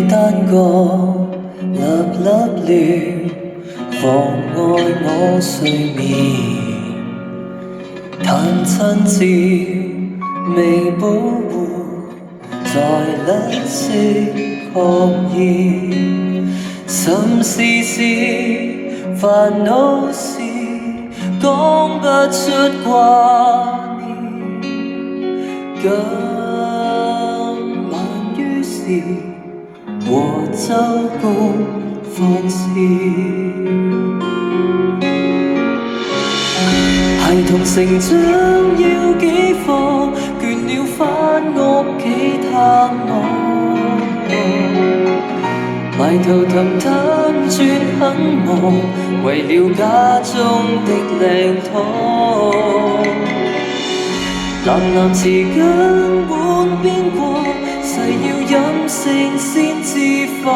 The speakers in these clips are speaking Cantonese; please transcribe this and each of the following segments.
單個粒粒亂，妨礙我睡眠。彈親照未保護，在甩色確現。心事是煩惱事，講不出掛念。今晚於是和周公放肆。孩童成長要幾課，倦了返屋企探我。埋頭談談轉很忙，為了家中的靚湯。男詞根本邊個，誓要飲勝先知火。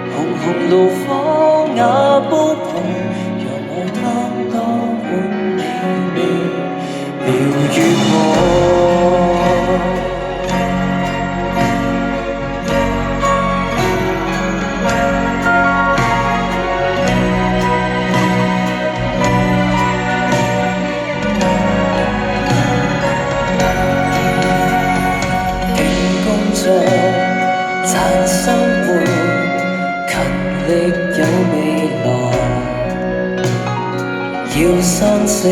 紅紅爐火瓦煲旁，讓我貪多碗美味療愈我。賺生活，勤力有未來。要生性，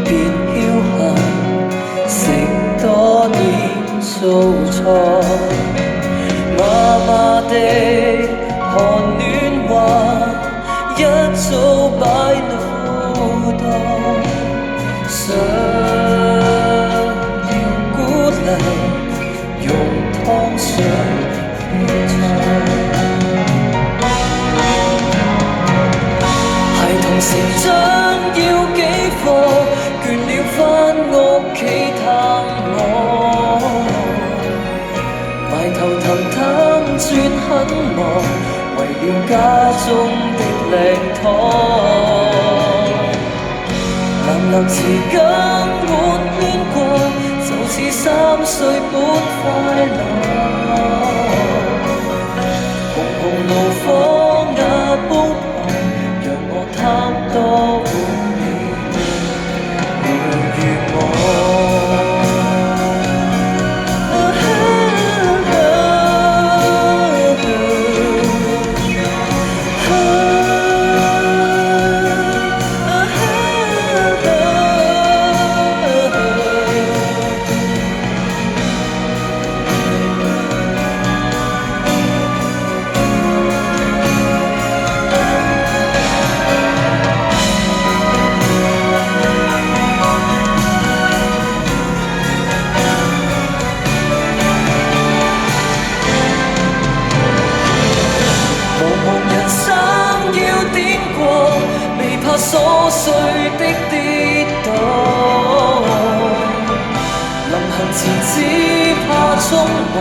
別僥倖，食多點素菜。麻麻地寒暖話，一早擺腦袋。想要鼓勵，用湯水配菜。孩童成長要幾課，倦了返屋企探我。埋頭談談轉很忙，為了家中的靚湯。男詞根本邊個，就似3歲般快樂。紅紅爐火瓦煲旁，讓我貪多碗美味療愈我。瑣碎的跌倒，臨行前只怕匆忙，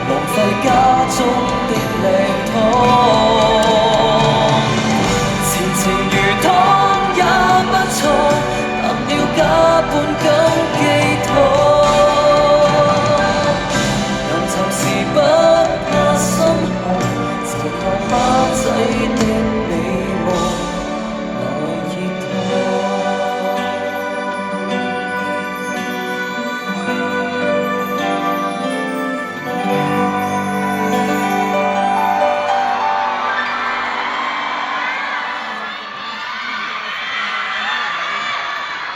浪費家中的靚湯。